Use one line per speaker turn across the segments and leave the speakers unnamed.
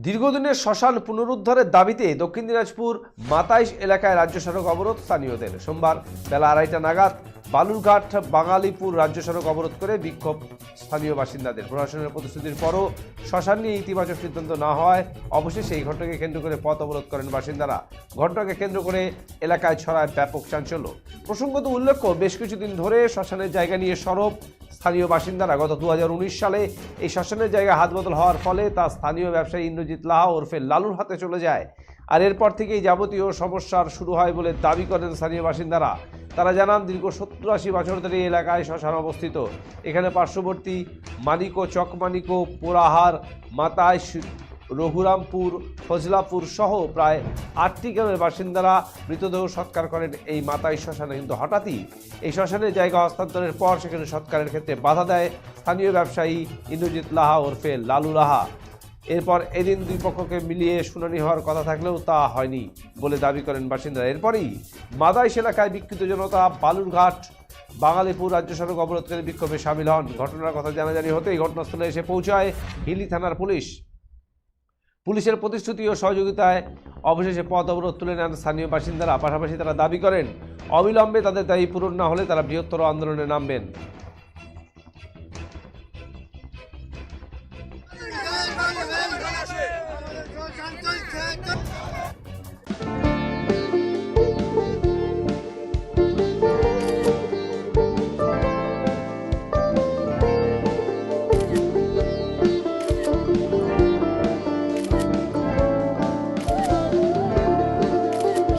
দীর্ঘদিনের শ্মশান পুনরুদ্ধারের দাবিতে দক্ষিণ দিনাজপুর মাতাইশ এলাকায় রাজ্য সড়ক অবরোধ স্থানীয়দের। সোমবার বেলা 2:30 নাগাদ বালুরঘাট বাঙালিপুর রাজ্য সড়ক অবরোধ করে বিক্ষোভ স্থানীয় বাসিন্দাদের। প্রশাসনের প্রতিশ্রুতির পরও শ্মশান নিয়ে ইতিবাচক সিদ্ধান্ত না হওয়ায় অবশেষে এই ঘটনাকে কেন্দ্র করে পথ অবরোধ করেন বাসিন্দারা। ঘটনাকে কেন্দ্র করে এলাকায় ছড়ায় ব্যাপক চাঞ্চল্য। প্রসঙ্গত উল্লেখ্য, বেশ কিছুদিন ধরে শ্মশানের জায়গা নিয়ে সরব স্থানীয় বাসিন্দারা। গত 2019 সালে এই শ্মশানের জায়গায় হাতবদল হওয়ার ফলে তা স্থানীয় ব্যবসায়ী ইন্দ্রজিৎ লাহা ওরফে লালুর হাতে চলে যায়। আর এরপর থেকেই যাবতীয় সমস্যার শুরু হয় বলে দাবি করেন স্থানীয় বাসিন্দারা। তারা জানান, দীর্ঘ 70-80 বছর ধরে এই এলাকায় শ্মশান অবস্থিত। এখানে পার্শ্ববর্তী মানিকো, চকমানিকো, পোড়াহার, মাতাইশ, রঘুরামপুর, ফজলাপুর সহ প্রায় 8টি গ্রামের বাসিন্দারা মৃতদেহ সৎকার করেন এই মাতাইশ শ্মশানে। কিন্তু হঠাৎই এই শ্মশানের জায়গা হস্তান্তরের পর সেখানে সৎকারের ক্ষেত্রে বাধা দেয় স্থানীয় ব্যবসায়ী ইন্দ্রজিৎ লাহা ওরফে লালু লাহা। এরপর এদিন দুই পক্ষকে মিলিয়ে শুনানি হওয়ার কথা থাকলেও তা হয়নি বলে দাবি করেন বাসিন্দারা। এরপরই মাদাইশ এলাকায় বিক্ষুব্ধ জনতা বালুরঘাট বাঙালিপুর রাজ্য সড়ক অবরোধকারী বিক্ষোভে সামিল হন। ঘটনার কথা জানাজানি হতেই ঘটনাস্থলে এসে পৌঁছায় হিলি থানার পুলিশ। পুলিশের প্রতিশ্রুতি ও সহযোগিতায় অবশেষে পথ অবরোধ তুলে নেন স্থানীয় বাসিন্দারা। পাশাপাশি তারা দাবি করেন, অবিলম্বে তাদের দাবি পূরণ না হলে তারা বৃহত্তর আন্দোলনে নামবেন।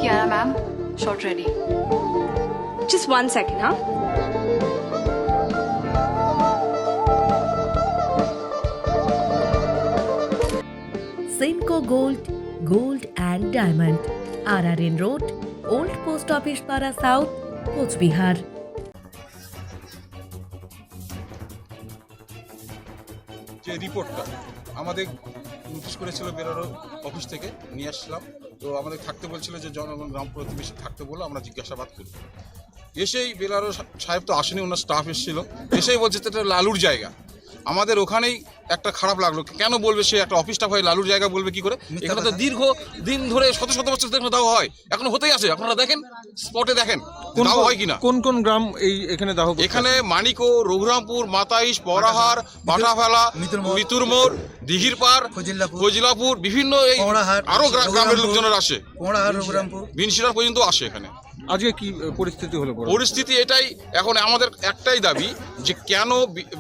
Yeah, ma'am. Short ready.
Just 1 second, huh?
Simco Gold and Diamond, RRN Road, Old Post Office Para South, Coachbihar.
যে রিপোর্টটা আমাদের নোটিশ করেছিল বেরোরো অফিস থেকে নিয়ে আসছিলাম, তো আমাদের থাকতে বলছিল যে জনগণ গ্রাম প্রতিবেশী থাকতে বললো, আমরা জিজ্ঞাসাবাদ করি। এসেই বেলারো সাহেব তো আসেনি, ওনার স্টাফ এসেছিল, এসেই বলছে এটা লালুর জায়গা। আমাদের ওখানেই একটা খারাপ লাগলো, কেন বলবে সে একটা অফিস স্টাফ হয় লালুর জায়গা বলবে কি করে? এখানে তো দীর্ঘ দিন ধরে শত শত বছর থেকে দাও হয়, এখনো হতেই আছে। আপনারা দেখেন, স্পটে দেখেন দাও হয় কিনা।
কোন কোন গ্রাম এই এখানে দাহ?
এখানে মানিকো, রঘুরামপুর, মাতাইশ, পরাহার, বাটাফেলা, মিতুরমোড়, দিঘির পার, ফজিলাপুর, বিভিন্ন এই আরো গ্রামের লোকজনের আসে, বিনশিরার পর্যন্ত আসে এখানে।
আজকে কি পরিস্থিতি হলো?
পরিস্থিতি এটাই, এখন আমাদের একটাই দাবি যে কেন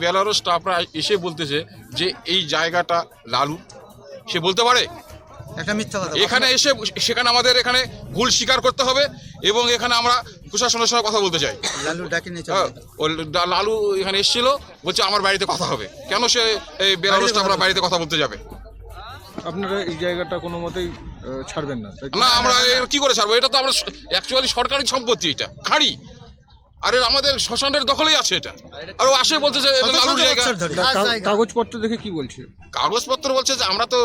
বেলারো স্টাফরা এসে বলতেছে যে এই জায়গাটা লালু, সে বলতে পারে এখানে এসে, সেখানে আমাদের এখানে ভুল স্বীকার করতে হবে এবং এখানে আমরা প্রশাসনের সঙ্গে কথা বলতে চাই। লালু এখানে এসেছিল, বলছে আমার বাড়িতে কথা হবে, কেন সে এই বেলারো স্টাফরা বাড়িতে কথা বলতে যাবে?
আপনারা এই জায়গাটা কোনো মতেই ছাড়বেন না?
না, আমরা কি করে ছাড়বো? এটা তো আমরা অ্যাকচুয়ালি সরকারি সম্পত্তি, এটা খাঁড়ি, আর আমাদের শ্মশানের দখলেই আছে এটা। আর ও আসে বলছে যে লালুর জায়গা।
কাগজপত্র দেখে কি বলছে?
কাগজপত্র বলছে যে আমরা তো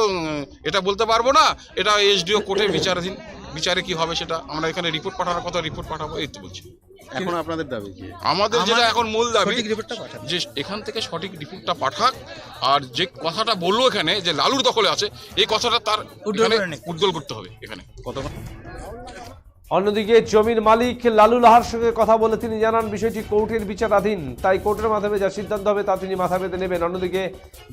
এটা বলতে পারবো না, এটা এসডিও কোর্টে বিচারাধীন, বিচারে কি হবে সেটা আমরা এখানে রিপোর্ট পাঠানোর কথা, রিপোর্ট পাঠাবো, এই তো বলছি।
এখন আপনাদের দাবি কি?
আমাদের যেটা এখন মূল দাবি যে এখান থেকে সঠিক রিপোর্টটা পাঠাক, আর যে কথাটা বললো এখানে যে লালুর দখলে আছে, এই কথাটা তার উদ্দোল করতে হবে এখানে।
অন্যদিকে জমির মালিক লালু লাহার সঙ্গে কথা বলে তিনি জানান, বিষয়টি কোর্টের বিচারাধীন, তাই কোর্টের মাধ্যমে যা সিদ্ধান্ত হবে তা তিনি মাথা পেতে নেবেন। অন্যদিকে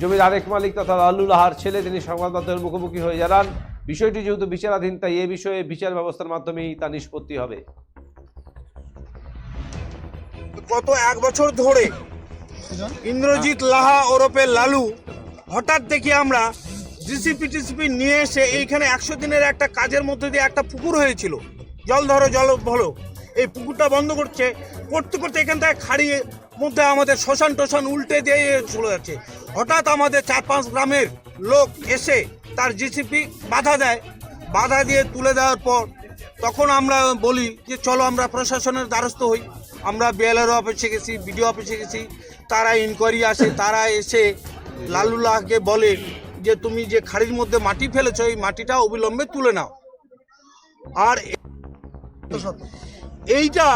জমির আরেক মালিক তথা লালু লাহার ছেলে, তিনি সংবাদ মাধ্যমের মুখোমুখি হয়ে জানান, বিষয়টি যেহেতু বিচারাধীন, তাই এ বিষয়ে বিচার ব্যবস্থার মাধ্যমেই তা নিষ্পত্তি হবে।
গত 1 বছর ধরে ইন্দ্রজিৎ লাহা ওরফে লালু, হঠাৎ দেখি আমরা জিসিপি নিয়ে এসে এইখানে 100 দিনের একটা কাজের মধ্যে দিয়ে একটা পুকুর হয়েছিল, জল ধরো জল ভলো, এই পুকুরটা বন্ধ করতে করতে এখান থেকে খাড়িয়ে মধ্যে আমাদের শ্মশান টশান উল্টে দিয়ে চলে যাচ্ছে। হঠাৎ আমাদের 4-5 গ্রামের লোক এসে তার জিসিপি বাধা দেয়, বাধা দিয়ে তুলে দেওয়ার পর তখন আমরা বলি যে চলো আমরা প্রশাসনের দ্বারস্থ হই। আমরা বিএলআর অফিসে গেছি, বিডিও অফিসে গেছি, তারা ইনকোয়ারি আসে, তারা এসে লালুল্লাহকে বলে যে তুমি যে খাড়ির মধ্যে মাটি ফেলেছো, এই মাটিটা অবিলম্বে তুলে নাও। আর এইটা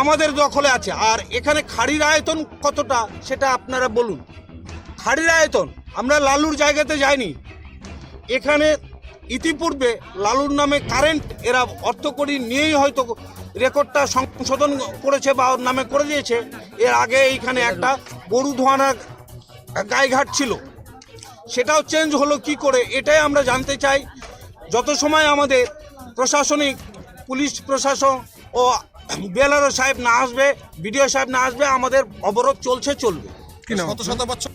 আমাদের দখলে আছে। আর এখানে খাড়ির আয়তন কতটা সেটা আপনারা বলুন। খাড়ির আয়তন আমরা লালুর জায়গাতে যাইনি। এখানে ইতিপূর্বে লালুর নামে কারেন্ট এরা অর্থকড়ি নিয়েই হয়তো রেকর্ডটা সংশোধন করেছে বা ওর নামে করে দিয়েছে। এর আগে এইখানে একটা গরু ধোয়ানা গাইঘাট ছিল, সেটাও চেঞ্জ হলো কি করে, এটাই আমরা জানতে চাই। যত সময় আমাদের প্রশাসনিক পুলিশ প্রশাসন ও বিএলআরও সাহেব না আসবে, বিডিও সাহেব না আসবে, আমাদের অবরোধ চলবে।
কি নাম?
শত শত বছর